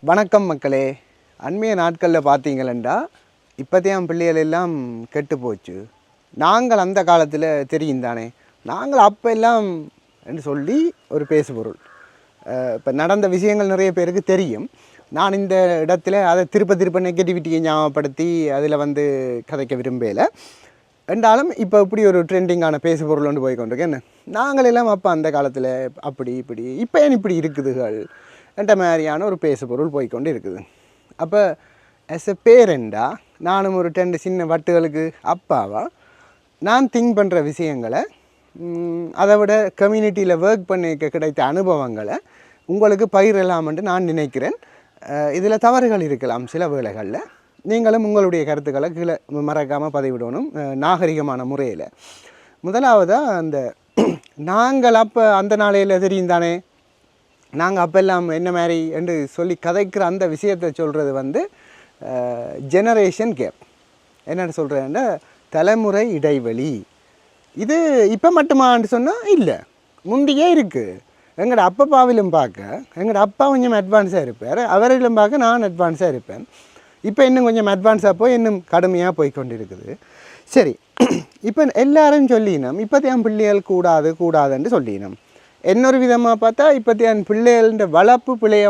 வணக்கம் மக்களே. அண்மைய நாட்களில் பார்த்தீங்களா, இப்போதையும் பிள்ளைகள் எல்லாம் கெட்டு போச்சு. நாங்கள் அந்த காலத்தில் தெரியும் தானே, நாங்கள் அப்போ எல்லாம் என்று சொல்லி ஒரு பேசுபொருள். இப்போ நடந்த விஷயங்கள் நிறைய பேருக்கு தெரியும். நான் இந்த இடத்துல அதை திருப்ப நெகட்டிவிட்டியை ஞாபகப்படுத்தி அதில் கதைக்க விரும்பலை என்றாலும், இப்போ இப்படி ஒரு ட்ரெண்டிங்கான பேசுபொருள் ஒன்று போய் கொண்டிருக்கு. என்ன நாங்கள் எல்லாம் அப்போ அந்த காலத்தில் அப்படி இப்படி இப்போ ஏன் இப்படி இருக்குதுகள் என்ற மாதிரியான ஒரு பேசுபொருள் போய்கொண்டு இருக்குது. அப்போ ஆஸ் எ பேரண்டா நானும் ஒரு 2 சின்ன வட்டுகளுக்கு அப்பாவா நான் திங்க் பண்ணுற விஷயங்களை, அதை விட கம்யூனிட்டியில் ஒர்க் பண்ண கிடைத்த அனுபவங்களை உங்களுக்கு பகிரலாம்னு நான் நினைக்கிறேன். இதில் தவறுகள் இருக்கலாம் சில வேளைகளில். நீங்களும் உங்களுடைய கருத்துக்களை கீழே மறக்காமல் பதிவிடணும் நாகரிகமான முறையில். முதலாவதாக அந்த நாங்கள் அப்போ அந்த நாளையில் தெரியும் தானே, நாங்கள் அப்போல்லாம் என்ன மாதிரி என்று சொல்லி கதைக்கிற அந்த விஷயத்தை சொல்கிறது ஜெனரேஷன் கேப். என்னென்னு சொல்கிறேன்னா, தலைமுறை இடைவெளி. இது இப்போ மட்டுமான்னு சொன்னால் இல்லை, முந்தையே இருக்குது. எங்களோட அப்பாவிலும் பார்க்க எங்களோட அப்பா கொஞ்சம் அட்வான்ஸாக இருப்பார், அவரிலும் பார்க்க நான் அட்வான்ஸாக இருப்பேன். இப்போ இன்னும் கொஞ்சம் அட்வான்ஸாக போய் இன்னும் கடுமையாக போய்கொண்டு இருக்குது. சரி, இப்போ எல்லாரும் சொல்லினோம் இப்போதையும் பிள்ளைகள் கூடாதுன்னு சொல்லினோம். இன்னொரு விதமாக பார்த்தா இப்போதையான பிள்ளைகள வளர்ப்பு பிள்ளைய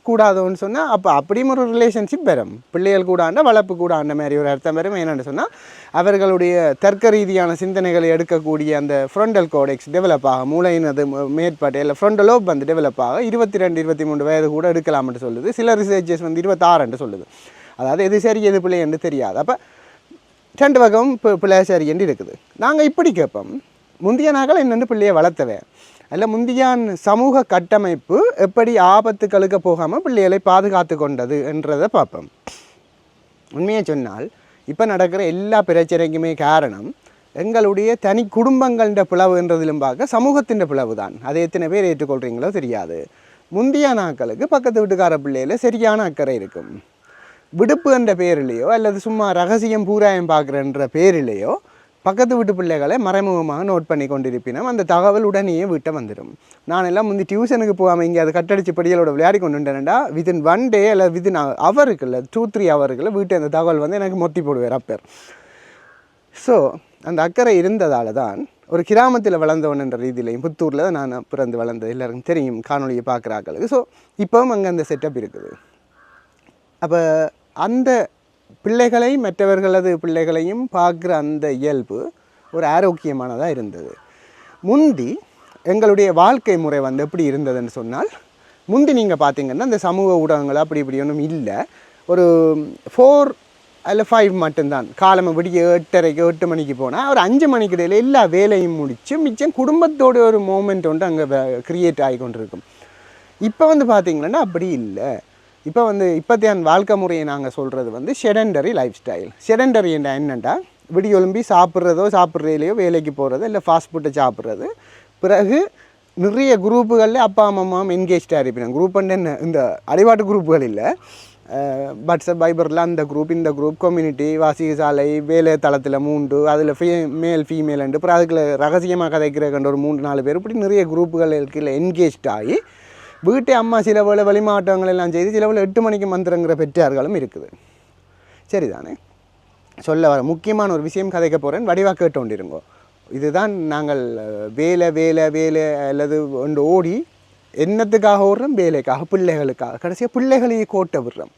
கூடாதுன்னு சொன்னால் அப்போ அப்படியும் ஒரு ரிலேஷன்ஷிப் வரும். பிள்ளைகள் கூடாண்ட வளர்ப்பு கூடாண்ட மாதிரி ஒரு அர்த்தம் வரும். என்னென்னு சொன்னால் அவர்களுடைய தர்க்க ரீதியான சிந்தனைகளை எடுக்கக்கூடிய அந்த ஃப்ரண்டல் கோடெக்ஸ் டெவலப் ஆக, மூளையினது மேற்பாட்டு இல்லை ஃப்ரண்டல் லோப் டெவலப் ஆக 22, 23 வயது கூட எடுக்கலாம்னு சொல்லுது. சில ரிசர்ச்சஸ் 26 சொல்லுது. அதாவது எது சரி எது பிள்ளை என்று தெரியாது. அப்போ 2 வகம் பிள்ளை சரி என்று இருக்குது. நாங்கள் இப்படி கேட்போம், முந்தைய நாங்கள் என்னென்னு பிள்ளையை வளர்த்தவே அல்ல, முந்தியான் சமூக கட்டமைப்பு எப்படி ஆபத்துக்களுக்கு போகாமல் பிள்ளைகளை பாதுகாத்து கொண்டது என்றதை பார்ப்போம். உண்மையை சொன்னால் இப்போ நடக்கிற எல்லா பிரச்சனைக்குமே காரணம் எங்களுடைய தனி குடும்பங்கள்ட பிளவுன்றதிலும் பார்க்க சமூகத்தின் பிளவு தான். அதை எத்தனை பேர் ஏற்றுக்கொள்கிறீங்களோ தெரியாது. முந்தைய நாட்களுக்கு பக்கத்து வீட்டுக்கார பிள்ளையில் சரியான அக்கறை இருக்கும். விடுப்பு என்ற பேரிலேயோ அல்லது சும்மா ரகசியம் பூராயம் பார்க்குறன்ற பேரிலேயோ பக்கத்து வீட்டு பிள்ளைகளை மறைமுகமாக நோட் பண்ணி கொண்டிருப்பினோம். அந்த தகவல் உடனேயே வீட்டை வந்துடும். நான் எல்லாம் முந்தி டியூஷனுக்கு போகாமல் இங்கே அது கட்டடிச்சு படிகளோட விளையாடி கொண்டு வந்துட்டேன்டா, வித்தின் 1 டே அல்ல வித்தின் அவருக்கு இல்லை 2-3 ஹவருக்குள்ள வீட்டு அந்த தகவல் எனக்கு மொத்தி போடுவார் அப்பர். ஸோ அந்த அக்கறை இருந்ததால் தான் ஒரு கிராமத்தில் வளர்ந்தவன் என்ற ரீதியிலையும், புத்தூரில் தான் நான் பிறந்து வளர்ந்தது எல்லாருக்கும் தெரியும் காணொலியை பார்க்குறாக்களுக்கு. ஸோ இப்போவும் அங்கே அந்த செட்டப் இருக்குது. அப்போ அந்த பிள்ளைகளை மற்றவர்களது பிள்ளைகளையும் பார்க்குற அந்த இயல்பு ஒரு ஆரோக்கியமானதாக இருந்தது. முந்தி எங்களுடைய வாழ்க்கை முறை எப்படி இருந்ததுன்னு சொன்னால், முந்தி நீங்கள் பார்த்தீங்கன்னா இந்த சமூக ஊடகங்கள் அப்படி இப்படி ஒன்றும் இல்லை. ஒரு 4 அல்ல 5 மட்டும்தான். காலமை விடிய 8:30 8 மணிக்கு போனால் ஒரு 5 மணிக்கு இடையில் எல்லா வேலையும் முடித்து மிச்சம் குடும்பத்தோட ஒரு மூமெண்ட் அங்கே க்ரியேட் ஆகி கொண்டிருக்கும். இப்போ பார்த்தீங்கன்னா அப்படி இல்லை. இப்போ இப்போத்தையான வாழ்க்கை முறையை நாங்கள் சொல்கிறது செடண்டரி லைஃப் ஸ்டைல். செடண்டரி என்னென்னா, விடிய ஒலும்பி சாப்பிட்றதுலையோ வேலைக்கு போகிறது, இல்லை ஃபாஸ்ட் ஃபுட்டை சாப்பிட்றது. பிறகு நிறைய குரூப்புகளில் அப்பா அம்மா என்கேஜாக இருப்பினாங்க. குரூப் என்ன, இந்த அடிபாட்டு குரூப்புகள் இல்லை, வாட்ஸ்அப் பைபரில் அந்த குரூப் இந்த குரூப், கம்யூனிட்டி, வாசிக சாலை, வேலை தளத்தில் 3, அதில் மேல் ஃபீமேல் அப்புறம் அதுக்குள்ள ரகசியமாக கதைக்கிற கண்ட ஒரு 3-4 பேர், இப்படி நிறைய குரூப்புகளுக்கு இல்லை என்கேஜ் ஆகி வீட்டை அம்மா சில வேலை வழிமாற்றங்கள் எல்லாம் செய்து சில வேலை 8 மணிக்கு மந்திரங்கிற பெற்றார்களும் இருக்குது. சரிதானே? சொல்ல வர முக்கியமான ஒரு விஷயம் கதைக்க போகிறேன், வடிவாக கேட்டு கொண்டிருங்கோ. இதுதான் நாங்கள் வேலை வேலை வேலை அல்லது ஒன்று ஓடி என்னத்துக்காக ஓடுறோம், வேலைக்காக, பிள்ளைகளுக்காக. கடைசியாக பிள்ளைகளையே கோட்டை விடுறோம்.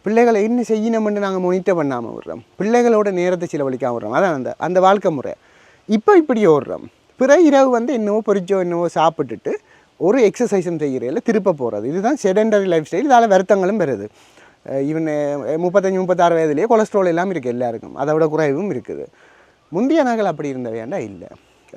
பிள்ளைகளை இன்னும் செய்யணும்னு நாங்கள் மொனிட்டர் பண்ணாமல் விடுறோம். பிள்ளைகளோட நேரத்தை செலவழிக்காம விடுறோம். அதான் அந்த வாழ்க்கை முறை. இப்போ இப்படி ஓடுறோம். பிற இரவு என்னவோ பொறிச்சோ என்னவோ சாப்பிட்டுட்டு ஒரு எக்ஸசைஸும் செய்கிறதில்ல, திருப்ப போகிறது. இதுதான் செடண்டரி லைஃப் ஸ்டைல். இதால் வருத்தங்களும் வருது. ஈவன் 35-36 வயதுலேயே கொலஸ்ட்ரால் எல்லாம் இருக்குது எல்லாருக்கும், அதை விட குறைவும் இருக்குது. முந்தைய நாங்கள் அப்படி இருந்தவையாண்டா இல்லை.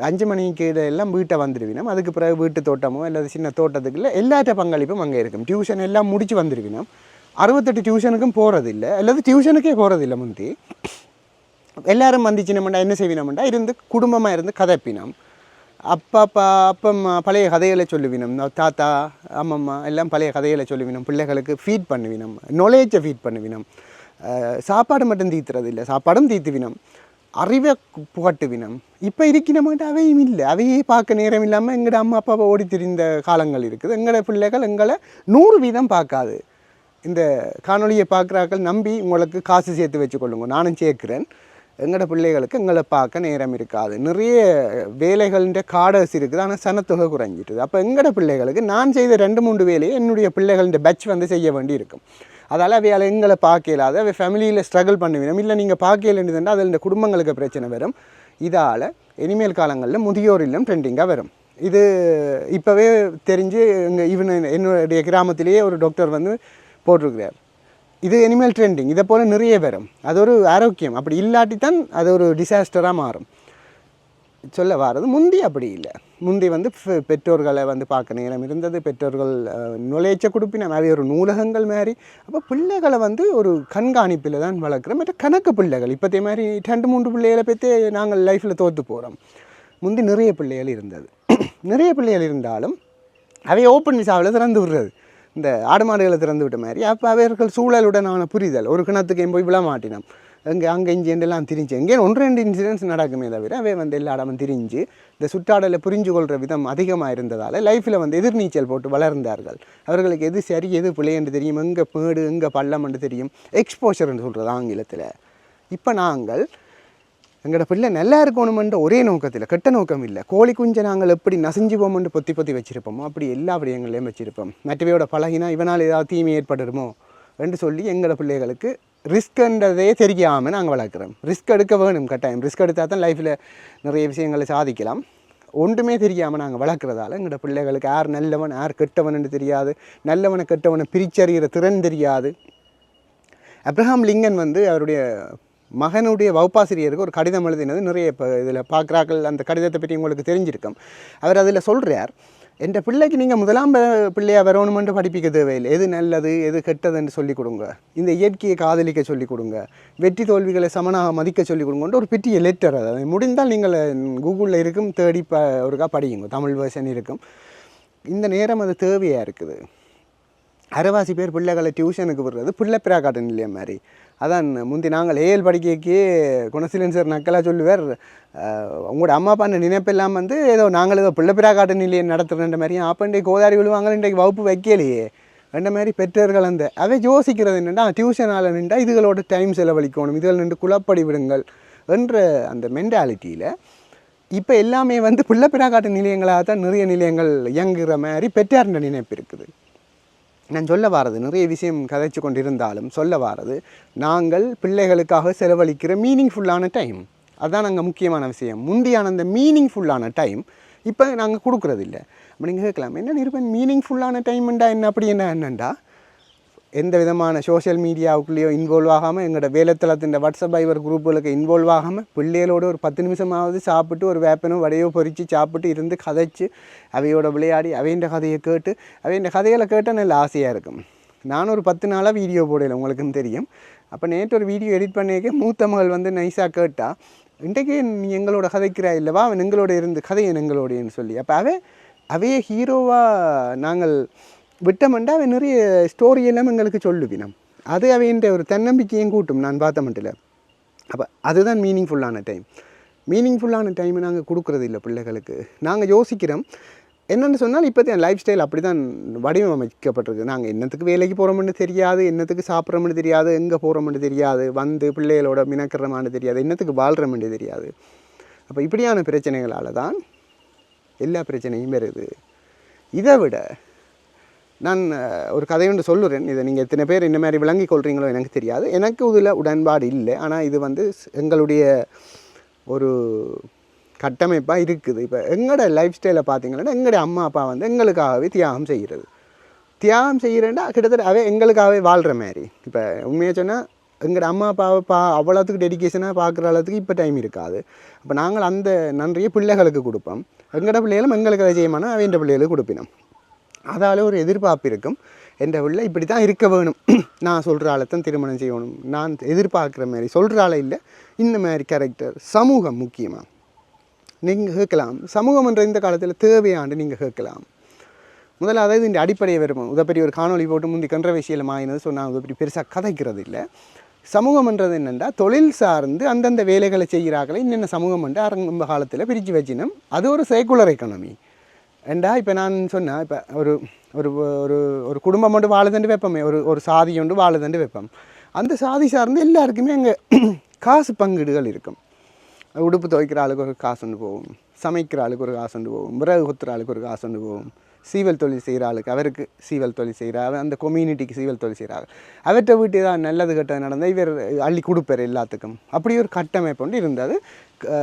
5 மணிக்கு எல்லாம் வீட்டை வந்துடுவினோம். அதுக்கு பிறகு வீட்டு தோட்டமோ அல்லது சின்ன தோட்டத்துக்கு இல்லை, எல்லாற்ற பங்களிப்பும் அங்கே இருக்கும். டியூஷன் எல்லாம் முடித்து வந்துடுவினோம். 68 டியூஷனுக்கும் போகிறதில்லை, அல்லது டியூஷனுக்கே போகிறதில்லை. முந்தி எல்லோரும் வந்துச்சினோம்டா என்ன செய்வினோம்டா, இருந்து குடும்பமாக இருந்து கதைப்பினோம். அப்பம்மா பழைய கதைகளை சொல்லுவினோம். தாத்தா அம்மம்மா எல்லாம் பழைய கதைகளை சொல்லுவினோம். பிள்ளைகளுக்கு ஃபீட் பண்ணுவினோம், நாலேஜை ஃபீட் பண்ணுவினோம். சாப்பாடு மட்டும் தீத்துறது இல்லை, சாப்பாடும் தீத்துவினோம். அறிவை புகட்டுவினம். இப்போ இருக்கணுமாட்ட அவையும் இல்லை. அவையே பார்க்க நேரம் இல்லாமல் எங்களோட அம்மா அப்பாவை ஓடி திரிந்த காலங்கள் இருக்குது. எங்களோட பிள்ளைகள் எங்களை 100% பார்க்காது. இந்த காணொலியை பார்க்குறாக்கள் நம்பி உங்களுக்கு காசு சேர்த்து வச்சுக்கொள்ளுங்க, நானும் சேர்க்குறேன். எங்களோட பிள்ளைகளுக்கு எங்களை பார்க்க நேரம் இருக்காது, நிறைய வேலைகளின் காடர்ஸ் இருக்குது, ஆனால் சனத்தொகை குறைஞ்சிட்டுது. அப்போ எங்களோட பிள்ளைகளுக்கு நான் செய்த 2-3 வேலையை என்னுடைய பிள்ளைகளின் பேட்ச் வந்து செய்ய வேண்டி இருக்கும். அதால் அவையால் எங்களை பார்க்க இல்லாத அவை ஃபேமிலியில் ஸ்ட்ரகிள் பண்ணுவேன். இல்லை நீங்கள் பார்க்க இல்லைன்னு அதில் இந்த குடும்பங்களுக்கு பிரச்சனை வரும். இதால் இனிமேல் காலங்களில் முதியோர் இல்லம் ட்ரெண்டிங்காக வரும். இது இப்போவே தெரிஞ்சு என்னுடைய கிராமத்திலேயே ஒரு டாக்டர் வந்து போட்டிருக்கிறார். இது இனிமேல் ட்ரெண்டிங், இதை போல் நிறைய வரும். அது ஒரு ஆரோக்கியம். அப்படி இல்லாட்டி தான் அது ஒரு டிசாஸ்டராக மாறும். சொல்ல வாரது முந்தி அப்படி இல்லை. முந்தி வந்து பெற்றோர்களை வந்து பார்க்க நேரம் இருந்தது, பெற்றோர்கள் நுழைச்ச கொடுப்பின அவை ஒரு நூலகங்கள் மாதிரி. அப்போ பிள்ளைகளை வந்து ஒரு கண்காணிப்பில் தான் வளர்க்குறோம். மற்ற கணக்கு பிள்ளைகள் இப்போதே மாதிரி 2-3 பிள்ளைகளை பற்றி நாங்கள் லைஃப்பில் தோற்று போகிறோம். முந்தி நிறைய பிள்ளைகள் இருந்தது. நிறைய பிள்ளைகள் இருந்தாலும் அவை ஓப்பன் விசாவில் திறந்து விடுறது, இந்த ஆடு மாடுகளை திறந்து விட்ட மாதிரி. அப்போ அவர்கள் சூழலுடனான புரிதல், ஒரு கிணத்துக்கு போய் விழ மாட்டினோம், அங்கே இங்கேண்டெல்லாம் திரிஞ்சு எங்கே 1-2 இன்சிடென்ட்ஸ் நடக்குமே தவிர அவை வந்து எல்லா இடமும் திரிஞ்சு இந்த சுற்றாடலை புரிஞ்சு கொள்கிற விதம் அதிகமாக இருந்ததால் லைஃப்பில் வந்து எதிர்நீச்சல் போட்டு வளர்ந்தார்கள். அவர்களுக்கு எது சரி எது பிள்ளை என்று தெரியும், எங்கே மேடு எங்கே பள்ளம் என்று தெரியும். எக்ஸ்போஷர்ன்னு சொல்கிறது ஆங்கிலத்தில். இப்போ நாங்கள் எங்களோட பிள்ளை நல்லா இருக்கணுமென்ற ஒரே நோக்கத்தில், கெட்ட நோக்கம் இல்லை, கோழி குஞ்சை நாங்கள் எப்படி நசிஞ்சுவோம்னு பொத்தி பொத்தி வச்சுருப்போமோ அப்படி எல்லா விடயங்களையும் வச்சுருப்போம். மற்றவையோட பழகினா இவனால் ஏதாவது தீமை ஏற்படுமோ என்று சொல்லி எங்களோட பிள்ளைகளுக்கு ரிஸ்க்குன்றதே தெரியாமல் நாங்கள் வளர்க்குறோம். ரிஸ்க் எடுக்க வேணும், கட்டாயம் ரிஸ்க் எடுத்தால் தான் லைஃப்பில் நிறைய விஷயங்களை சாதிக்கலாம். ஒன்றுமே தெரியாமல் நாங்கள் வளர்க்குறதால எங்களோட பிள்ளைகளுக்கு யார் நல்லவன் யார் கெட்டவன் தெரியாது, நல்லவனை கெட்டவனை பிரிச்சறிகிற திறன் தெரியாது. அப்ரஹாம் லிங்கன் வந்து அவருடைய மகனுடைய வகுப்பாசிரியருக்கு ஒரு கடிதம் எழுதினது நிறைய இப்போ இதில் பார்க்குறாக்கள். அந்த கடிதத்தை பற்றி உங்களுக்கு தெரிஞ்சிருக்கும். அவர் அதில் சொல்கிறார், என் பிள்ளைக்கு நீங்கள் முதலாம் பிள்ளையாக வரணுமென்று படிப்பிக்க தேவையில்லை, எது நல்லது எது கெட்டதுன்னு சொல்லிக் கொடுங்க, இந்த இயற்கையை காதலிக்க சொல்லிக் கொடுங்க, வெற்றி தோல்விகளை சமனாக மதிக்க சொல்லிக் கொடுங்கன்ற ஒரு பெரிய லெட்டர். அதை முடிந்தால் நீங்கள் கூகுளில் இருக்கும் தேடி ஒருக்கா படியுங்க, தமிழ் வேர்ஷன் இருக்கும். இந்த நேரம் அது தேவையாக இருக்குது. அரைவாசி பேர் பிள்ளைகளை டியூஷனுக்கு விடுறது பிள்ளை பிராக்காட்டு நிலையம் மாதிரி. அதான் முந்தி நாங்கள் ஏஎல் படிக்கே குணசீலன் சார் நக்கலாக சொல்லுவார், உங்களோட அம்மா அப்பா நினைப்பெல்லாம் வந்து ஏதோ நாங்கள் ஏதோ பிள்ளை பிராக்காட்டு நிலையம் நடத்துகிற மாதிரி. அப்போ இன்றைக்கு கோதாரி விழுவாங்க, இன்றைக்கு வகுப்பு வைக்கலையே என்ற மாதிரி பெற்றோர்கள் அந்த அவை யோசிக்கிறது என்னென்னா டியூஷனால் நின்றா இதுகளோட டைம் செலவழிக்கணும், இதுகள் நின்று குழப்படி விடுங்கள் என்ற அந்த மென்டாலிட்டியில் இப்போ எல்லாமே வந்து பிள்ளை பிராக்காட்டு நிலையங்களாக தான் நிறைய நிலையங்கள் இயங்குகிற மாதிரி பெற்றார்ன்ற நினைப்பு இருக்குது. நான் சொல்ல வாரது நிறைய விஷயம் கதைச்சு கொண்டிருந்தாலும் சொல்ல வாரது நாங்கள் பிள்ளைகளுக்காக செலவழிக்கிற மீனிங்ஃபுல்லான டைம், அதுதான் நாங்கள் முக்கியமான விஷயம். முந்தியான அந்த மீனிங்ஃபுல்லான டைம் இப்போ நாங்கள் கொடுக்குறதில்ல. அப்போ நீங்கள் கேட்கலாம், என்ன நிருபன் மீனிங்ஃபுல்லான டைம்ண்டா என்ன, அப்படி என்னண்டா எந்த விதமான சோஷியல் மீடியாவுக்குள்ளேயோ இன்வால்வ் ஆகாமல், எங்களோட வேலைத்தளத்தின் வாட்ஸ்அப் ஐவர் குரூப்புகளுக்கு இன்வால்வ் ஆகாமல், பிள்ளைகளோட ஒரு 10 நிமிஷமாவது சாப்பிட்டு ஒரு வேப்பனோ வடையோ பொறிச்சு சாப்பிட்டு இருந்து கதைச்சு அவையோட விளையாடி அவையின் கதையை கேட்டு அவையின் கதைகளை கேட்டால் நல்ல ஆசையாக இருக்கும். நான் ஒரு 10 நாளாக வீடியோ போடலை, உங்களுக்கும் தெரியும். அப்போ நேற்று ஒரு வீடியோ எடிட் பண்ணிக்க மூத்த மகள் வந்து நைஸாக கேட்டால், இன்றைக்கே நீ எங்களோட கதைக்கிறா இல்லைவா, அவன் எங்களோட இருந்து கதையை எங்களோடையன்னு சொல்லி. அப்போ அவையே ஹீரோவாக நாங்கள் விட்டமெண்டா அவன் நிறைய ஸ்டோரி எல்லாம் எங்களுக்கு சொல்லுவினம். அது அவைன்ற ஒரு தன்னம்பிக்கையும் கூட்டும் நான் பார்த்த மட்டில். அப்போ அதுதான் மீனிங்ஃபுல்லான டைம். மீனிங்ஃபுல்லான டைமை நாங்கள் கொடுக்குறது இல்லை பிள்ளைகளுக்கு. நாங்கள் யோசிக்கிறோம் என்னென்னு சொன்னால் இப்போதைய லைஃப் ஸ்டைல் அப்படி தான் வடிவமைக்கப்பட்டிருக்கு. நாங்கள் என்னத்துக்கு வேலைக்கு போகிறோம்னு தெரியாது, என்னத்துக்கு சாப்பிட்றோம்னு தெரியாது, எங்கே போகிறோம்னு தெரியாது, வந்து பிள்ளைகளோட மினக்கிறோமான்னு தெரியாது, என்னத்துக்கு வாழ்கிறோம்னு தெரியாது. அப்போ இப்படியான பிரச்சனைகளால் தான் எல்லா பிரச்சனையும் வருது. இதை விட நான் ஒரு கதை ஒன்று சொல்லுறேன், இதை நீங்கள் எத்தனை பேர் இந்த மாதிரி விளங்கி கொள்கிறீங்களோ எனக்கு தெரியாது. எனக்கு இதில் உடன்பாடு இல்லை, ஆனால் இது வந்து எங்களுடைய ஒரு கட்டமைப்பாக இருக்குது. இப்போ எங்களோட லைஃப் ஸ்டைலை பார்த்தீங்கன்னா எங்களுடைய அம்மா அப்பா வந்து எங்களுக்காகவே தியாகம் செய்கிறேன்டா கிட்டத்தட்ட எங்களுக்காகவே வாழ்கிற மாதிரி. இப்போ உண்மையாக சொன்னால் எங்களோட அம்மா அப்பாவை அவ்வளோத்துக்கு டெடிக்கேஷனாக பார்க்குற அளவுக்கு இப்போ டைம் இருக்காது. அப்போ நாங்கள் அந்த நன்றியை பிள்ளைகளுக்கு கொடுப்போம். எங்களோட பிள்ளைகளும் எங்களுக்கு அதை செய்யமானால் அவைன்ற பிள்ளைகளுக்கு கொடுப்பினோம். அதால் ஒரு எதிர்பார்ப்பு இருக்கும், என்ற பிள்ளை இப்படி தான் இருக்க வேணும், நான் சொல்கிற ஆளைத்தான் திருமணம் செய்யணும், நான் எதிர்பார்க்குற மாதிரி சொல்கிற ஆளை இல்லை, இந்த மாதிரி கேரக்டர். சமூகம் முக்கியமாக நீங்கள் கேட்கலாம், சமூகம் என்ற இந்த காலத்தில் தேவையாண்டு நீங்கள் கேட்கலாம். முதல்ல அதாவது இந்த அடிப்படையை வருவோம். இதை பற்றி ஒரு காணொலி போட்டு முந்தி கண்ட்ரவர்ஷியல் ஆயினது சொன்னால் அதை பற்றி பெருசாக கதைக்கிறது இல்லை. சமூகம்ன்றது என்னென்னா தொழில் சார்ந்து அந்தந்த வேலைகளை செய்கிறாக்களை இன்னென்ன சமூகம் என்று ஆரம்ப காலத்தில் பிரித்து வச்சினோம். அது ஒரு செகுலர் எக்கானமி. ஏண்டா இப்போ நான் சொன்னேன், இப்போ ஒரு ஒரு ஒரு ஒரு குடும்பம் மட்டும் வாழுதுண்டு வைப்போமே, ஒரு சாதி ஒன்று வாழுதுண்டு வைப்போம். அந்த சாதி சார்ந்து எல்லாருக்குமே அங்கே காசு பங்கீடுகள் இருக்கும். உடுப்பு துவைக்கிற ஆளுக்கு ஒரு காசு ஒன்று போகும், சமைக்கிற ஆளுக்கு ஒரு காசு ஒன்று போகும், விறகு குத்துற ஆளுக்கு ஒரு காசு ஒன்று போகும், சீவல் தொழில் செய்கிற ஆளுக்கு அவருக்கு சீவல் தொழில் செய்கிறார், அந்த கொம்யூனிட்டிக்கு சீவல் தொழில் செய்கிறாங்க. அவற்றை வீட்டு தான் நல்லது கெட்டது நடந்தால் இவர் அள்ளி கொடுப்பார் எல்லாத்துக்கும். அப்படி ஒரு கட்டமைப்பு ஒன்று இருந்தது.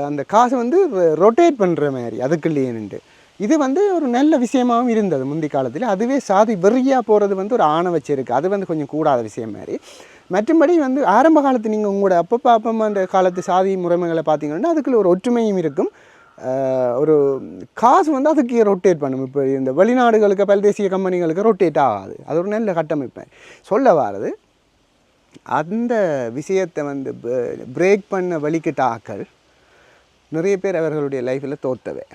அந்த காசு வந்து ரொட்டேட் பண்ணுற மாதிரி அதுக்குள்ளேயே நின்று இது வந்து ஒரு நல்ல விஷயமாகவும் இருந்தது முந்தி காலத்தில். அதுவே சாதி வெறியாக போகிறது வந்து ஒரு ஆணவ செருக்கு, அது வந்து கொஞ்சம் கூடாத விஷயம் மாதிரி. மற்றபடி வந்து ஆரம்ப காலத்து நீங்கள் உங்களோட அப்பப்போ அந்த காலத்து சாதி முறைமைகளை பார்த்தீங்கன்னா அதுக்குள்ள ஒரு ஒற்றுமையும் இருக்கும். ஒரு காசு வந்து அதுக்கு ரொட்டேட் பண்ணும். இப்போ இந்த வெளிநாடுகளுக்கு பல்தேசிய கம்பெனிகளுக்கு ரொட்டேட் ஆகாது. அது ஒரு நல்ல கட்டமைப்பு சொல்ல வாரது. அந்த விஷயத்தை வந்து பிரேக் பண்ண வலிக்கிட்ட ஆக்கள் நிறைய பேர் அவர்களுடைய லைஃப்பில் தோற்றவே.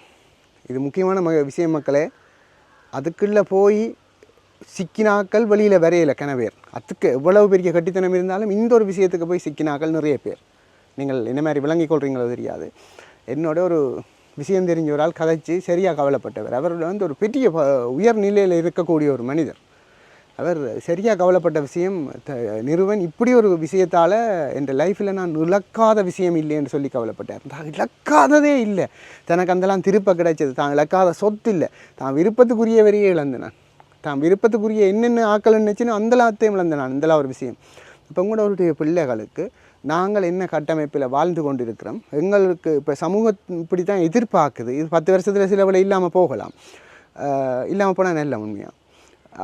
இது முக்கியமான விஷயம் மக்களே. அதுக்குள்ளே போய் சிக்கினாக்கள் வெளியில் வரையில கனவேர். அதுக்கு எவ்வளவு பெரிய கட்டித்தனம் இருந்தாலும் இந்த ஒரு விஷயத்துக்கு போய் சிக்கினாக்கள் நிறைய பேர். நீங்கள் என்ன மாதிரி விளங்கி கொள்கிறீங்களோ தெரியாது. என்னோட ஒரு விஷயம் தெரிஞ்ச ஒரு ஆள் கதைச்சி சரியாக கவலைப்பட்டவர். அவர் வந்து ஒரு பெரிய உயர்நிலையில் இருக்கக்கூடிய ஒரு மனிதர். அவர் சரியாக கவலைப்பட்ட விஷயம், நிறுவன் இப்படி ஒரு விஷயத்தால் என் லைஃப்பில் நான் இழக்காத விஷயம் இல்லைன்னு சொல்லி கவலைப்பட்டார். நான் இழக்காததே இல்லை, தனக்கு அந்தெல்லாம் திருப்ப கிடைச்சது, தான் இழக்காத சொத்து இல்லை, தான் விருப்பத்துக்குரிய வரையே இழந்தேன், தான் விருப்பத்துக்குரிய என்னென்ன ஆக்கள் நினச்சின்னு அந்தலாத்தையும் இழந்தேன் நான். இதெல்லாம் ஒரு விஷயம். இப்போ உங்களுடைய பிள்ளைகளுக்கு நாங்கள் என்ன கட்டமைப்பில் வாழ்ந்து கொண்டு இருக்கிறோம், எங்களுக்கு இப்போ சமூகம் இப்படி தான் எதிர்பார்க்குது. இது 10 வருஷத்தில் சில வேலை இல்லாமல் போகலாம், இல்லாமல் போனால் நல்ல உண்மையாக.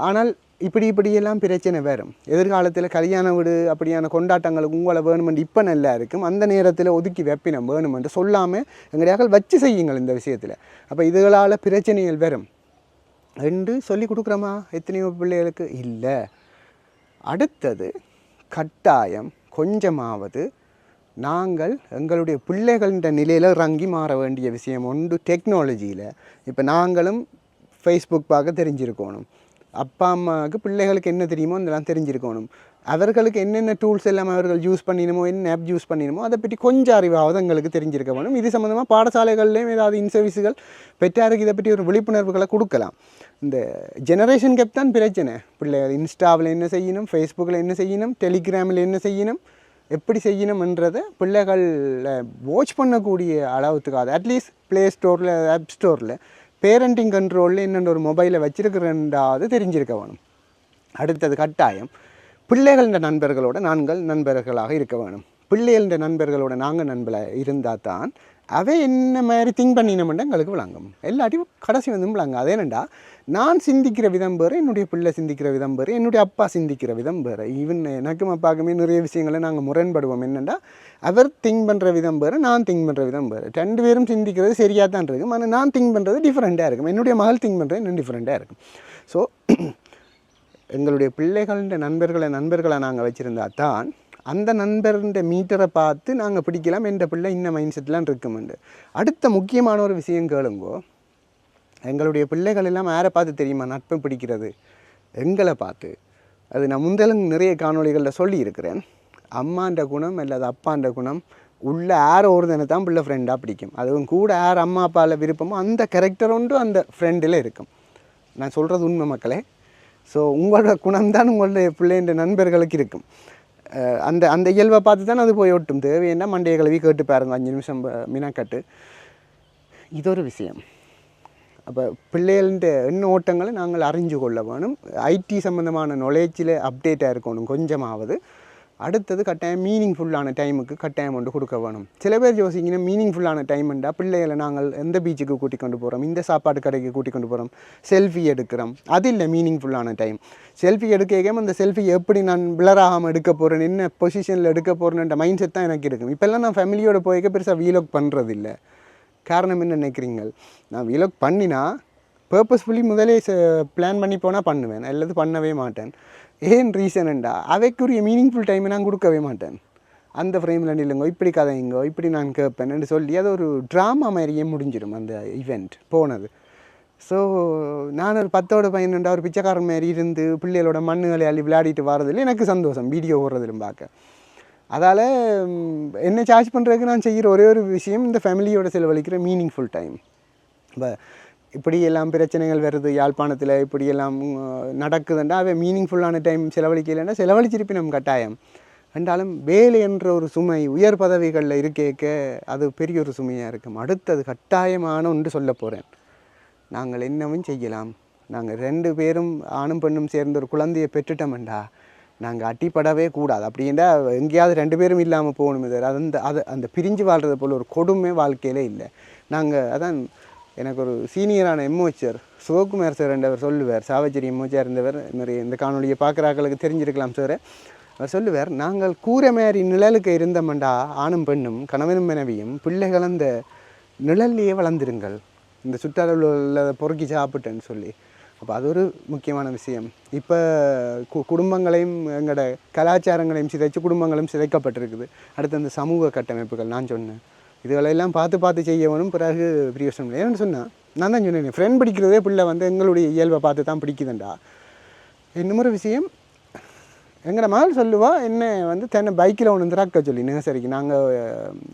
ஆனால் இப்படியெல்லாம் பிரச்சனை வரும். எதிர்காலத்தில் கல்யாண வீடு அப்படியான கொண்டாட்டங்களுக்கு உங்களை வேணுமென்று இப்போ நல்லா இருக்கும், அந்த நேரத்தில் ஒதுக்கி வைப்பினம் வேணுமென்று சொல்லாமல் எங்களையாக வச்சு செய்யுங்கள் இந்த விஷயத்தில். அப்போ இதுகளால் பிரச்சனைகள் வரும் என்று சொல்லி கொடுக்குறோமா எத்தனையோ பிள்ளைகளுக்கு? இல்லை. அடுத்தது கட்டாயம் கொஞ்சமாவது நாங்கள் எங்களுடைய பிள்ளைகளின் நிலையில் இறங்கி மாற வேண்டிய விஷயம் உண்டு. டெக்னாலஜியில் இப்போ நாங்களும் ஃபேஸ்புக் பார்க்க தெரிஞ்சிருக்கணும், அப்பா அம்மாவுக்கு பிள்ளைகளுக்கு என்ன தெரியுமோ அதெல்லாம் தெரிஞ்சிருக்கணும், அவர்களுக்கு என்னென்ன டூல்ஸ் எல்லாம் அவர்கள் யூஸ் பண்ணினமோ, என்ன ஆப் யூஸ் பண்ணினமோ அதை பற்றி கொஞ்சம் அறிவாவது எங்களுக்கு தெரிஞ்சிருக்க வேணும். இது சம்மந்தமாக பாடசாலைகள்லேயும் ஏதாவது இன்சர்வீஸுகள் பெற்றாருக்கு இதை பற்றி ஒரு விழிப்புணர்வுகளை கொடுக்கலாம். இந்த ஜெனரேஷன் கேப் தான் பிரச்சனை. பிள்ளைகள் இன்ஸ்டாவில் என்ன செய்யணும், ஃபேஸ்புக்கில் என்ன செய்யணும், டெலிகிராமில் என்ன செய்யணும், எப்படி செய்யணும்ன்றதை பிள்ளைகளில் வாட்ச் பண்ணக்கூடிய அளவுக்காது அட்லீஸ்ட் ப்ளே ஸ்டோரில், ஆப் ஸ்டோரில் பேரண்டிங் கண்ட்ரோலில் என்னென்ன ஒரு மொபைலை வச்சுருக்கிறேன்றாவது தெரிஞ்சிருக்க வேணும். அடுத்தது கட்டாயம் பிள்ளைகளின் நண்பர்களோட நாங்கள் நண்பர்களாக இருக்க வேணும். பிள்ளைகளின் நண்பர்களோட நாங்கள் நண்பர்களாக இருந்தால் தான் அவை என்ன மாதிரி திங்க் பண்ணினோம்னா எங்களுக்கு விளங்கும். எல்லாத்தையும் கடைசி வந்து விளங்க. அதே என்னண்டா, நான் சிந்திக்கிற விதம் வேறு, என்னுடைய பிள்ளை சிந்திக்கிற விதம் வேறு, என்னுடைய அப்பா சிந்திக்கிற விதம் வேறு. ஈவன் எனக்கும் அப்பாக்குமே நிறைய விஷயங்களை நாங்கள் முரண்படுவோம். என்னென்னா, அவர் திங்க் பண்ணுற விதம் வேறு, நான் திங்க் பண்ணுற விதம் வேறு. 2 பேரும் சிந்திக்கிறது சரியாக தான் இருக்கும், ஆனால் நான் திங்க் பண்ணுறது டிஃப்ரெண்ட்டாக இருக்கும், என்னுடைய மகள் திங்க் பண்ணுறது இன்னும் டிஃப்ரெண்ட்டாக இருக்கும். ஸோ எங்களுடைய பிள்ளைகளின் நண்பர்களை நாங்கள் வச்சுருந்தா தான் அந்த நண்பர்ன்ற மீட்டரை பார்த்து நாங்கள் பிடிக்கலாம், என்ற பிள்ளை இன்னும் மைண்ட் செட்லாம் இருக்குமெண்டு. அடுத்த முக்கியமான ஒரு விஷயம் கேளுங்கோ, எங்களுடைய பிள்ளைகள் எல்லாம் யாரை பார்த்து தெரியுமா நட்பு பிடிக்கிறது? எங்களை பார்த்து. அது நான் முந்தலும் நிறைய காணொலிகளில் சொல்லியிருக்கிறேன். அம்மான்ற குணம் அல்லது அப்பான்ற குணம் உள்ள யார் ஒருதனை தான் பிள்ளை ஃப்ரெண்டாக பிடிக்கும். அதுவும் கூட யார் அம்மா அப்பாவில் விருப்பமோ அந்த கேரக்டர் ஒன்று அந்த ஃப்ரெண்டில் இருக்கும். நான் சொல்கிறது உண்மை மக்களே. ஸோ உங்களோட குணம்தான் உங்களுடைய பிள்ளைன்ற நண்பர்களுக்கு இருக்கும். அந்த அந்த இயல்பை பார்த்து தான் அது போய் ஒட்டும். தேவைன்னா மண்டைய கழுவி கேட்டு பாருங்க, 5 நிமிஷம் மினக்கட்டு. இது ஒரு விஷயம். அப்போ பிள்ளைகள்ன்ற எண்ண ஓட்டங்களை நாங்கள் அறிஞ்சு கொள்ள வேணும். ஐடி சம்மந்தமான நாலேஜில் அப்டேட்டாக இருக்கணும் கொஞ்சமாவது. அடுத்தது கட்டாயம் மீனிங்ஃபுல்லான டைமுக்கு கட்டாயம் கொண்டு கொடுக்க வேணும். சில பேர் யோசிங்கன்னா மீனிங்ஃபுல்லான டைம்ண்டா பிள்ளைகளை நாங்கள் எந்த பீச்சுக்கு கூட்டிக் கொண்டு போகிறோம், இந்த சாப்பாடு கடைக்கு கூட்டிக் கொண்டு போகிறோம், செல்ஃபி எடுக்கிறோம். அது இல்லை மீனிங்ஃபுல்லான டைம். செல்ஃபி எடுக்க அந்த செல்ஃபி எப்படி நான் பிளராகாமல் எடுக்க போகிறேன், என்ன பொசிஷனில் எடுக்க போகிறேன்ற மைண்ட் செட் தான் எனக்கு இருக்கும். இப்போல்லாம் நான் ஃபேமிலியோட போய்க்க பெருசாக வீலாக் பண்ணுறதில்லை. காரணம் என்ன நினைக்கிறீங்க? நான் வீலாக் பண்ணினா பர்பஸ்ஃபுல்லி முதலே பிளான் பண்ணி போனால் பண்ணுவேன், அல்லது பண்ணவே மாட்டேன். ஏன் ரீசன்ண்டா அவைக்குரிய மீனிங்ஃபுல் டைமை நான் கொடுக்கவே மாட்டேன். அந்த ஃப்ரேமில் நில்லுங்கோ, இப்படி கதைங்கோ, இப்படி நான் கேட்பேன்னு சொல்லி அது ஒரு ட்ராமா மாதிரியே முடிஞ்சிடும் அந்த ஈவெண்ட் போனது. ஸோ நான் ஒரு 10ஓட 12 ஒரு பிச்சைக்காரன் மாதிரி இருந்து பிள்ளைகளோட மண்ணுகளை அள்ளி விளையாடிட்டு வரதில்லை எனக்கு சந்தோஷம், வீடியோ ஓடுறதிலும் பார்க்க. அதால் என்ன சார்ஜ் பண்ணுறதுக்கு நான் செய்கிற ஒரே ஒரு விஷயம் இந்த ஃபேமிலியோட செலவழிக்கிற மீனிங்ஃபுல் டைம். இப்போ இப்படியெல்லாம் பிரச்சனைகள் வருது யாழ்ப்பாணத்தில் இப்படியெல்லாம் நடக்குதுண்டா அவை மீனிங்ஃபுல்லான டைம் செலவழிக்கலைன்னா செலவழிச்சிருப்பினும் கட்டாயம் என்றாலும் வேலை என்ற ஒரு சுமை உயர் பதவிகளில் இருக்கேக்க அது பெரிய ஒரு சுமையாக இருக்கும். அடுத்தது கட்டாயமான ஒன்று சொல்ல போகிறேன். நாங்கள் என்னவும் செய்யலாம். நாங்கள் 2 பேரும் ஆணும் பெண்ணும் சேர்ந்து ஒரு குழந்தையை பெற்றுட்டோம்டா நாங்கள் அட்டிப்படவே கூடாது. அப்படின்னா எங்கேயாவது 2 பேரும் இல்லாமல் போகணும். இது அந்த பிரிஞ்சு வாழ்கிறது போல் ஒரு கொடுமை வாழ்க்கையிலே இல்லை. நாங்கள் அதான் எனக்கு ஒரு சீனியரான எம்ஓச்சர் சிவகுமார் சார் என்றவர் சொல்லுவார். சாவச்சேரி எம்ஓச்சர் இருந்தவர், நிறைய இந்த காணொலியை பார்க்குறாக்களுக்கு தெரிஞ்சிருக்கலாம் சார். அவர் சொல்லுவார், நாங்கள் கூரை மாதிரி நிழலுக்கு இருந்தோம்டா ஆணும் பெண்ணும் கணவனும் மனைவியும் பிள்ளைகள் அந்த நிழல்லையே வளர்ந்துருங்கள், இந்த சுற்றுலா பொறுக்கி சாப்பிட்டேன்னு சொல்லி. அப்போ அது ஒரு முக்கியமான விஷயம். இப்போ குடும்பங்களையும் எங்களோட கலாச்சாரங்களையும் சிதைச்சு குடும்பங்களும் சிதைக்கப்பட்டிருக்குது. அடுத்து அந்த சமூக கட்டமைப்புகள் நான் சொன்னேன் இதுகளெல்லாம் பார்த்து செய்யணும். பிறகு பிரியோசனம் இல்லை. ஏன்னு சொன்னால் நான் தான் சொன்னேன், ஃப்ரெண்ட் பிடிக்கிறதே பிள்ளை எங்களுடைய இயல்பை பார்த்து தான் பிடிக்குதுண்டா. இன்னொரு விஷயம், எங்களோட மகள் சொல்லுவா என்ன தன்னை பைக்கில் ஒன்று திறக்க சொல்லி நேசரிக்கு நாங்கள்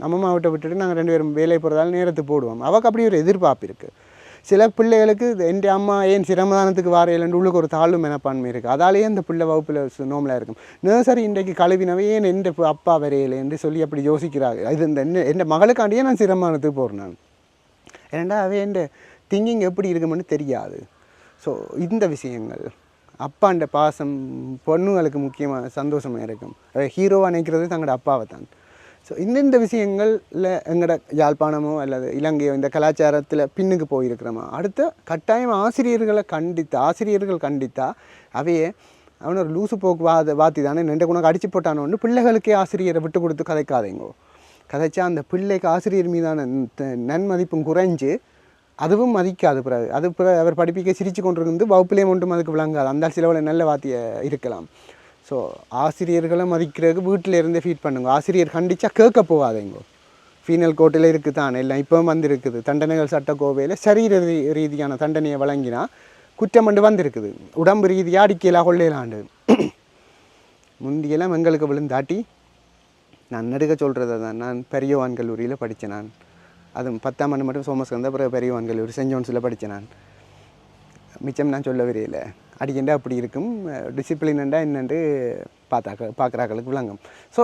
அம்மா விட்டுட்டு நாங்கள் 2 பேரும் வேலை போகிறதால நேரத்துக்கு போடுவோம். அவൾക്ക് அப்படி ஒரு எதிர்பார்ப்பு இருக்குது. சில பிள்ளைகளுக்கு என் அம்மா ஏன் சிரமதானத்துக்கு வாரையிலண்டு உள்ளுக்கு ஒரு தாழ்வு மனப்பான்மை இருக்குது. அதாலேயே அந்த பிள்ளை வகுப்பில் நோமலாக இருக்கும். நேசரி இன்றைக்கு கழுவினவே ஏன் என் அப்பா வரையில என்று சொல்லி அப்படி யோசிக்கிறாங்க. இது என் மகளுக்காண்டியே நான் சிரமதானத்துக்கு போகிறேன். நான் ஏன்னா அவை என் திங்கிங் எப்படி இருக்குமென்னு தெரியாது. ஸோ இந்த விஷயங்கள் அப்பாண்ட பாசம் பொண்ணுங்களுக்கு முக்கியமாக சந்தோஷமாக இருக்கும். ஹீரோவாக நினைக்கிறது தங்களோட அப்பாவை தான். ஸோ இந்த விஷயங்களில் எங்களோட யாழ்ப்பாணமோ அல்லது இலங்கையோ இந்த கலாச்சாரத்தில் பின்னுக்கு போயிருக்கிறோமா. அடுத்த கட்டாயம் ஆசிரியர்கள் கண்டித்தா அவையே அவனை ஒரு லூசு போக்கு வாத்தி தானே நின்று உனக்கு அடித்து போட்டானோன்னு பிள்ளைகளுக்கே ஆசிரியரை விட்டு கொடுத்து கதைக்காதேங்கோ. கதைச்சா அந்த பிள்ளைக்கு ஆசிரியர் மீதான நன்மதிப்பும் குறைஞ்சு அதுவும் மதிக்காது. பிறகு அவர் படிப்பிக்க சிரித்து கொண்டிருந்து வகுப்பிலே ஒன்றும் அதுக்கு விளங்காது. அந்த சிலவில் நல்ல வாத்தியை இருக்கலாம். ஸோ ஆசிரியர்களை மதிக்கிறதுக்கு வீட்டில் இருந்தே ஃபீட் பண்ணுங்க. ஆசிரியர் கண்டிச்சா கேட்க போகாதேங்கோ. ஃபீனல் கோர்ட்டில் இருக்குது தான் எல்லாம் இப்போ வந்திருக்குது. தண்டனைகள் சட்டக்கோவையில் சரீர ரீதியான தண்டனையை வழங்கினா குற்றம் வந்திருக்குது. உடம்பு ரீதியாக அடிக்கலாம் கொள்ளையிலாண்டு முந்தியெல்லாம் எங்களுக்கு விழுந்தாட்டி நான் நடுக்க சொல்கிறத தான். நான் பெரியவான் கல்லூரியில் படித்தேன். நான் அதுவும் 10ஆம் ஆண்டு மட்டும் சோமஸ்கந்த பிறகு பெரியவான் கல்லூரி சென்ட் ஜோன்ஸில் படித்தேன். நான் மிச்சம் நான் சொல்ல வரையில அடிக்கண்டா அப்படி இருக்கும். டிசிப்ளின்ண்டா என்னென்று பார்க்குறாக்களுக்கு விளங்கும். ஸோ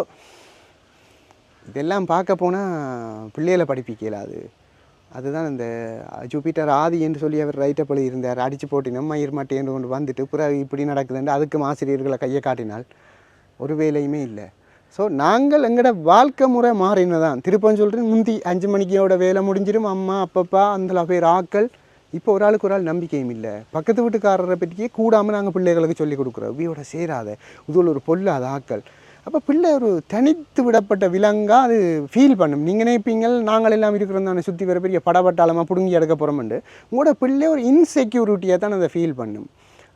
இதெல்லாம் பார்க்க போனால் பிள்ளைகளை படிப்பிக்கலாது. அதுதான் இந்த ஜூபிட்டர் ஆதி என்று சொல்லி அவர் ரைட்டப்பள்ளி இருந்தார். அடித்து போட்டினோம் மயிர் மாட்டேன்னு கொண்டு வந்துட்டு பிறகு இப்படி நடக்குதுண்டு அதுக்கும் ஆசிரியர்களை கையை காட்டினால் ஒரு வேலையுமே இல்லை. ஸோ நாங்கள் எங்களோட வாழ்க்கை முறை மாறினதான். திருப்பம் சொல்கிறேன், முந்தி 5 மணிக்கோட வேலை முடிஞ்சிடும். அம்மா அப்பப்பா அந்த பேர் ஆக்கள். இப்போ ஒரு ஆளுக்கு ஒரு ஆள் நம்பிக்கையும் இல்லை. பக்கத்து வீட்டுக்காரரை பற்றியே கூடாமல் நாங்கள் பிள்ளைகளுக்கு சொல்லிக் கொடுக்குறோம். வீயோட சேராத இதுவில் ஒரு பொல்லாத ஆக்கள். அப்போ பிள்ளை ஒரு தனித்து விடப்பட்ட விலங்காக அது ஃபீல் பண்ணும். நீங்கள் நினைப்பீங்கள் நாங்கள் எல்லாம் இருக்கிறோம் தானே சுற்றி வர பெரிய படப்பட்டாளமாக பிடுங்கி எடுக்க போகிறோம்ண்டு. உங்களோட பிள்ளை ஒரு இன்செக்யூரிட்டியாக தான் அதை ஃபீல் பண்ணும்.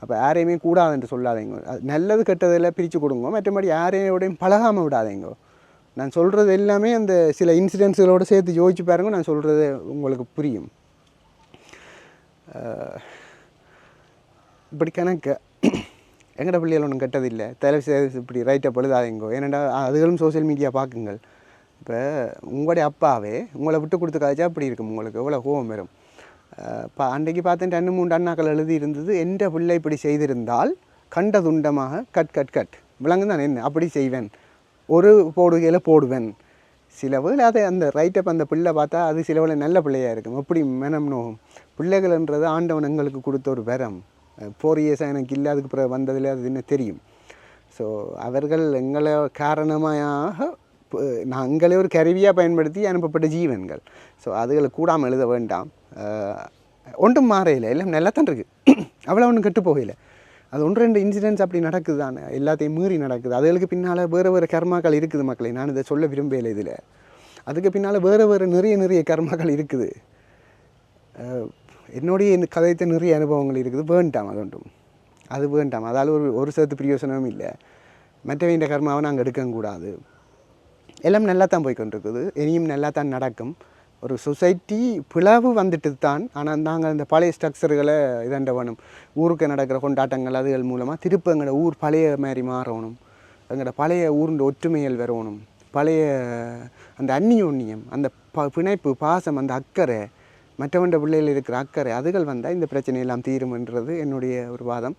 அப்போ யாரையுமே கூடாதுன்னு சொல்லாதீங்க. நல்லது கெட்டதில் பிரித்து கொடுங்க. மற்றபடி யாரையோடையும் பழகாமல் விடாதீங்க. நான் சொல்கிறது எல்லாமே அந்த சில இன்சிடென்ட்ஸுகளோடு சேர்த்து யோசிச்சு பாருங்க. நான் சொல்கிறது உங்களுக்கு புரியும். இப்படி கணக்கு எங்கட பிள்ளைகள் ஒன்றும் கெட்டதில்லை. தலைவர் இப்படி ரைட்டை பொழுதாதீங்கோ. ஏன்னா அதுகளும் சோசியல் மீடியா பார்க்குங்கள். இப்போ உங்களுடைய அப்பாவே உங்களை விட்டு கொடுத்து காய்ச்சா அப்படி இருக்கும். உங்களுக்கு எவ்வளோ கோபம் வரும். அன்றைக்கு பார்த்தேன் 2-3 அண்ணாக்கள் எழுதி இருந்தது, என்ற பிள்ளை இப்படி செய்திருந்தால் கண்ட துண்டமாக கட் விலங்கு தான் என்ன அப்படி செய்வேன், ஒரு போடுகையில் போடுவேன். சிலவில் அதை அந்த ரைட்டப் அந்த பிள்ளை பார்த்தா அது சிலவில் நல்ல பிள்ளையாக இருக்கும். எப்படி மனம் நோகும். பிள்ளைகள்ன்றது ஆண்டவன் எங்களுக்கு கொடுத்த ஒரு வரம். 4 years எனக்கு இல்லை, அதுக்கு பிறகு வந்ததில் அது என்ன தெரியும். ஸோ அவர்கள் எங்களை காரணமாக நாங்களே ஒரு கருவியாக பயன்படுத்தி அனுப்பப்பட்ட ஜீவன்கள். ஸோ அதுகளை கூடாமல் எழுத வேண்டாம். ஒன்றும் மாறையில் எல்லாம் நல்லா தான் இருக்குது. அவ்வளோ ஒன்றும் கெட்டு போகலை. அது 1-2 இன்சிடென்ட்ஸ் அப்படி நடக்குது தானே, எல்லாத்தையும் மீறி நடக்குது. அதுகளுக்கு பின்னால் வேறு கர்மாக்கள் இருக்குது மக்களே. நான் இதை சொல்ல விரும்பலை. இதில் அதுக்கு பின்னால் வேறு நிறைய கர்மாக்கள் இருக்குது. என்னுடைய கதைத்த நிறைய அனுபவங்கள் இருக்குது. வேண்டாம், அது வேண்டாம். அதால் ஒரு சேர்த்து பிரயோசனமும் இல்லை. மற்றவங்க கர்மாவை நாங்கள் எடுக்கக்கூடாது. எல்லாம் நல்லா தான் போய்கொண்டிருக்குது. இனியும் நல்லா தான் நடக்கும். ஒரு சொசைட்டி பிளவு வந்துட்டு தான். ஆனால் நாங்கள் இந்த பழைய ஸ்ட்ரக்சர்களை இதாண்ட வேணும். ஊருக்கு நடக்கிற கொண்டாட்டங்கள் அதுகள் மூலமாக திருப்ப எங்களோட ஊர் பழைய மாதிரி மாறணும். எங்களோட பழைய ஊருண்ட ஒற்றுமைகள் வரணும். பழைய அந்த அந்நியோன்யம், அந்த பிணைப்பு, பாசம், அந்த அக்கறை மற்றவண்ட பிள்ளைகள் இருக்கிற அக்கறை அதுகள் வந்தால் இந்த பிரச்சனையெல்லாம் தீரும்ன்றது என்னுடைய ஒரு வாதம்.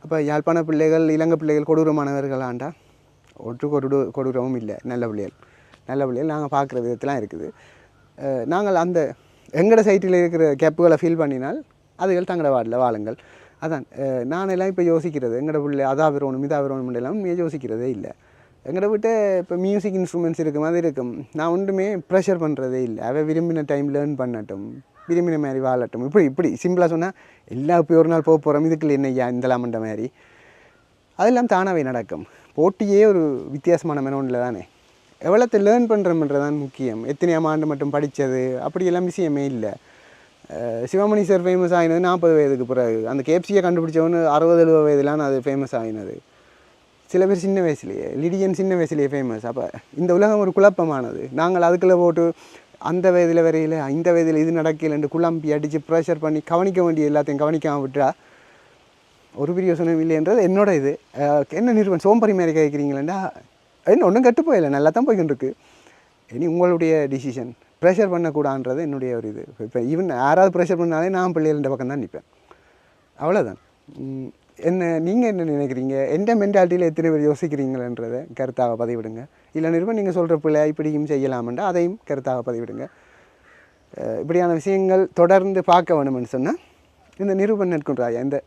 அப்போ யாழ்ப்பாண பிள்ளைகள் இலங்கை பிள்ளைகள் கொடூரமானவர்களாண்டா ஒற்று கொடூரமும் இல்லை. நல்ல பிள்ளைகள் நாங்கள் பார்க்குற விதத்தெலாம் இருக்குது. நாங்கள் அந்த எங்களோட சைட்டில் இருக்கிற கேப்புகளை ஃபீல் பண்ணினால் அதுகள் தங்களோட வார்டில் வாழுங்கள். அதான் நானெல்லாம் இப்போ யோசிக்கிறது எங்களோட பிள்ளை அதாக வரணும் இதாக வரணும் எல்லாம் யோசிக்கிறதே இல்லை. எங்களோட விட்டு இப்போ மியூசிக் இன்ஸ்ட்ருமெண்ட்ஸ் இருக்கும் அது இருக்கும். நான் ஒன்றுமே ப்ரெஷர் பண்ணுறதே இல்லை. அவள் விரும்பின டைம் லேர்ன் பண்ணட்டும், விரும்பின மாதிரி வாழட்டும். இப்படி சிம்பிளாக சொன்னால் எல்லாம் இப்போ ஒரு நாள் போக போகிறோம் இதுக்குள்ள என்னையா இந்தலாமன்ற மாதிரி அதெல்லாம் தானாகவே நடக்கும். போட்டியே ஒரு வித்தியாசமான மெனோனில் தானே. எவ்வளோத்தை லேர்ன் பண்ணுறோம்ன்றதான் முக்கியம். எத்தனையாம் ஆண்டு மட்டும் படித்தது அப்படியெல்லாம் விஷயமே இல்லை. சிவமணி சார் ஃபேமஸ் ஆகினது 40 வயதுக்கு பிறகு. அந்த கேப்சியை கண்டுபிடிச்சவனு 60-70 வயதுலான்னு அது ஃபேமஸ் ஆகினது. சில பேர் சின்ன வயசுலேயே, லிடியன் சின்ன வயசுலேயே ஃபேமஸ். அப்போ இந்த உலகம் ஒரு குழப்பமானது. நாங்கள் அதுக்குள்ளே போட்டு அந்த வயதில் வரையில் இந்த வயதில் இது நடக்கலைன்னு குழம்பி அடித்து ப்ரெஷர் பண்ணி கவனிக்க வேண்டிய எல்லாத்தையும் கவனிக்காமல் விட்டா ஒரு பிரியோசனம் இல்லைன்றது என்னோட இது. என்ன நிறுவனம் சோம்பரி மாதிரி கேட்குறீங்களேண்டா என்ன ஒன்றும் கெட்டு போயிடல, நல்லா தான் போய்கிட்டு இருக்கு. இனி உங்களுடைய டிசிஷன். ப்ரெஷர் பண்ணக்கூடாதுன்றது என்னுடைய ஒரு இது. இப்போ ஈவன் யாராவது ப்ரெஷர் பண்ணாலே நான் பிள்ளைகள் பக்கம் தான் நிற்பேன். அவ்வளோதான். நீங்கள் என்ன நினைக்கிறீங்க? எந்த மென்டாலிட்டியில் எத்தனை பேர் யோசிக்கிறீங்களன்றதை கருத்தாக பதிவிடுங்க. இல்லை நிறுவனம் நீங்கள் சொல்கிற பிள்ளை இப்படியும் செய்யலாமென்றா அதையும் கருத்தாக பதிவிடுங்க. இப்படியான விஷயங்கள் தொடர்ந்து பார்க்க வேணும்னு சொன்னால் இந்த நிரூபன் நெற்குன்றாயா இந்த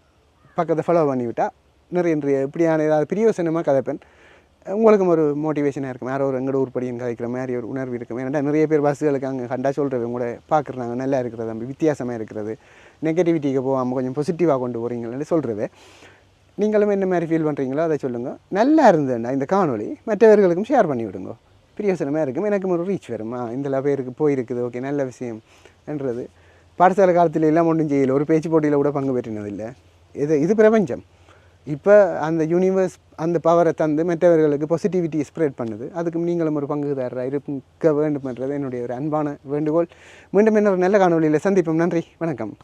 பக்கத்தை ஃபாலோ பண்ணிவிட்டால் நிறைய இப்படியான ஏதாவது பிரியோசனமாக கதைப்பேன். உங்களுக்கும் ஒரு மோட்டிவேஷனாக இருக்கும். யாரோ ஒரு எங்களோட உருப்படியும் கதைக்கிற மாதிரி ஒரு உணர்வு இருக்கும். ஏன்னா நிறைய பேர் பஸ்ஸுகளுக்கு அங்கே கண்டா சொல்கிறது கூட பார்க்குறாங்க நல்லா இருக்கிறது, அப்படி வித்தியாசமாக இருக்கிறது, நெகட்டிவிட்டிக்கு போகாமல் கொஞ்சம் பாசிட்டிவாக கொண்டு போகிறீங்களேன்னு சொல்கிறது. நீங்களும் என்ன மாதிரி ஃபீல் பண்ணுறீங்களோ அதை சொல்லுங்கள். நல்லா இருந்ததுன்னா இந்த காணொலி மற்றவர்களுக்கும் ஷேர் பண்ணி விடுங்க. பிரியோசனமாக இருக்கும். எனக்கும் ஒரு ரீச் வருமா இந்த பேருக்கு போயிருக்குது ஓகே நல்ல விஷயம்ன்றது. பாடசாலை காலத்தில் எல்லாம் ஒன்றும் செய்யலை, ஒரு பேச்சு போட்டியில் கூட பங்கு பெற்றினதில்லை. இது பிரபஞ்சம். இப்போ அந்த யூனிவர்ஸ் அந்த பவரை தந்து மற்றவர்களுக்கு பாசிட்டிவிட்டி ஸ்ப்ரெட் பண்ணுது. அதுக்கு நீங்களும் ஒரு பங்குதாரராக இருக்க வேண்டும்ன்றது என்னுடைய ஒரு அன்பான வேண்டுகோள். மீண்டும் இன்னொரு நல்ல காணொலியில் சந்திப்போம். நன்றி, வணக்கம்.